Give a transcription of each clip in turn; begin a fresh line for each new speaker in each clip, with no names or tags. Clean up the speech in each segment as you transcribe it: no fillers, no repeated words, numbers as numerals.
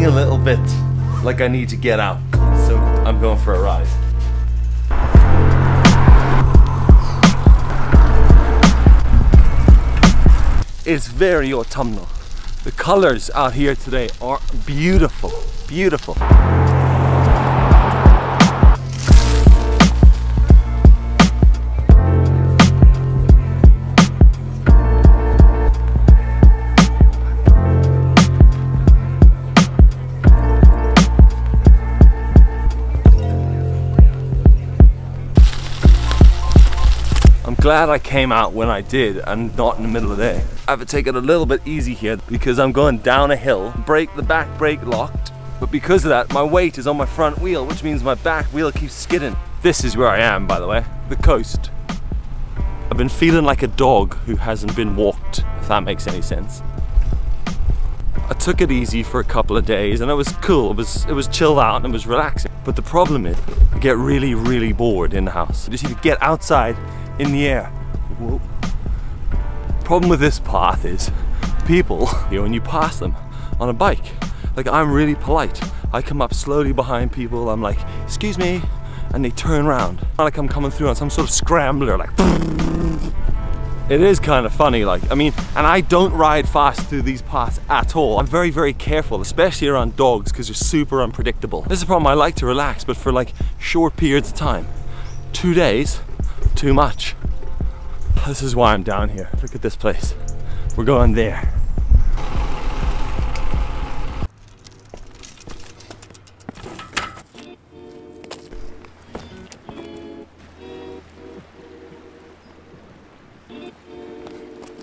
feeling a little bit like I need to get out, so I'm going for a ride. It's very autumnal. The colors out here today are beautiful, beautiful. I'm glad I came out when I did and not in the middle of the day. I have to take it a little bit easy here because I'm going down a hill. The back brake locked, but because of that my weight is on my front wheel, which means my back wheel keeps skidding. This is where I am, by the way, the coast. I've been feeling like a dog who hasn't been walked, if that makes any sense. I took it easy for a couple of days and it was cool, it was chilled out and it was relaxing. But the problem is, I get really, really bored in the house. I just need to get outside in the air. Whoa. Problem with this path is people, you know, when you pass them on a bike, like I'm really polite. I come up slowly behind people, I'm like, excuse me, and they turn around. Like I'm coming through on some sort of scrambler, like. It is kind of funny, like, I mean, and I don't ride fast through these paths at all. I'm very, very careful, especially around dogs, because they're super unpredictable. This is the problem, I like to relax, but for like short periods of time. 2 days, too much. This is why I'm down here. Look at this place. We're going there.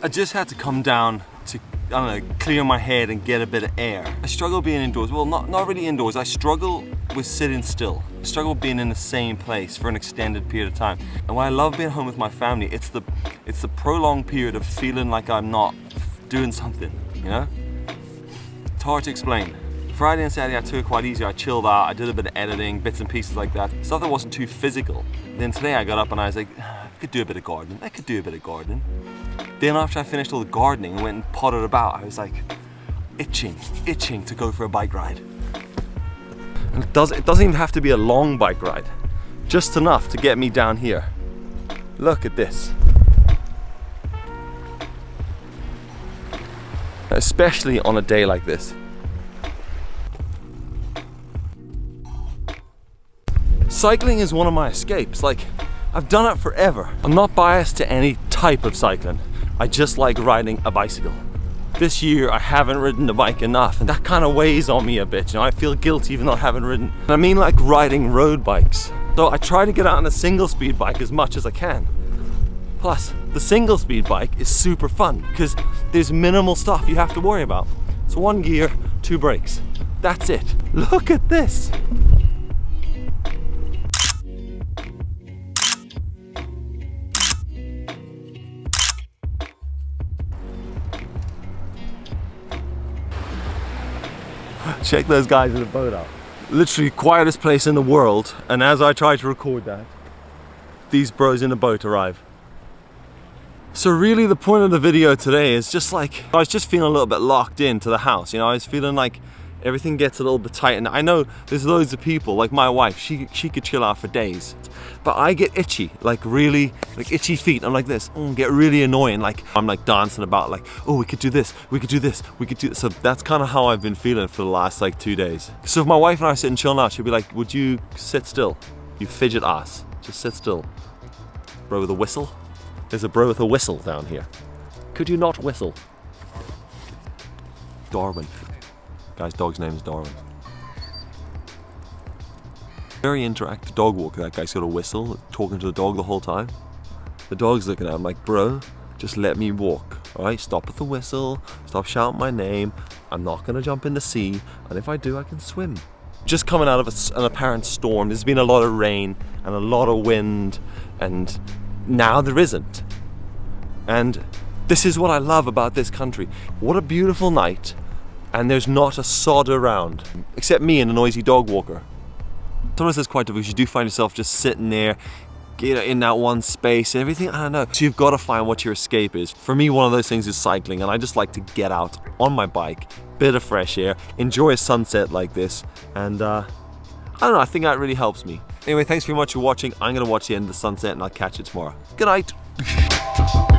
I just had to come down to, I don't know, clear my head and get a bit of air. I struggle being indoors. Well, not really indoors. I struggle with sitting still. I struggle being in the same place for an extended period of time. And why I love being home with my family, it's the prolonged period of feeling like I'm not doing something, you know? It's hard to explain. Friday and Saturday I took it quite easy. I chilled out, I did a bit of editing, bits and pieces like that. Stuff that wasn't too physical. Then today I got up and I was like, I could do a bit of gardening. I could do a bit of gardening. Then after I finished all the gardening and went and pottered about, I was like itching to go for a bike ride. And it doesn't even have to be a long bike ride. Just enough to get me down here. Look at this. Especially on a day like this. Cycling is one of my escapes. Like, I've done it forever. I'm not biased to any type of cycling. I just like riding a bicycle. This year I haven't ridden the bike enough and that kind of weighs on me a bit, you know. I feel guilty even though I haven't ridden. And I mean like riding road bikes. So I try to get out on a single speed bike as much as I can. Plus, the single speed bike is super fun because there's minimal stuff you have to worry about. It's 1 gear, 2 brakes. That's it. Look at this. Check those guys in the boat out. Literally quietest place in the world, and as I try to record that, these bros in the boat arrive. So really the point of the video today is just like, I was just feeling a little bit locked into the house, you know. I was feeling like everything gets a little bit tight, and I know there's loads of people, like my wife, she could chill out for days. But I get itchy, like really, like itchy feet. I'm like this, get really annoying. Like I'm like dancing about like, oh, we could do this, we could do this, we could do this. So that's kind of how I've been feeling for the last like 2 days. So if my wife and I are sitting chilling out, she'll be like, would you sit still? You fidget ass, just sit still. Bro with a whistle? There's a bro with a whistle down here. Could you not whistle? Darwin. Guy's dog's name is Darwin. Very interactive dog walker. That guy's got a whistle, talking to the dog the whole time. The dog's looking at him like, bro, just let me walk. Alright, stop with the whistle, stop shouting my name. I'm not gonna jump in the sea, and if I do, I can swim. Just coming out of an apparent storm. There's been a lot of rain and a lot of wind, and now there isn't. And this is what I love about this country. What a beautiful night, and there's not a sod around, except me and a noisy dog walker. Sometimes it's quite difficult. You do find yourself just sitting there you know, in that one space and everything. I don't know. So you've got to find what your escape is. For me, one of those things is cycling, and I just like to get out on my bike, bit of fresh air, enjoy a sunset like this, and I don't know, I think that really helps me. Anyway, thanks very much for watching. I'm gonna watch the end of the sunset and I'll catch you tomorrow. Good night.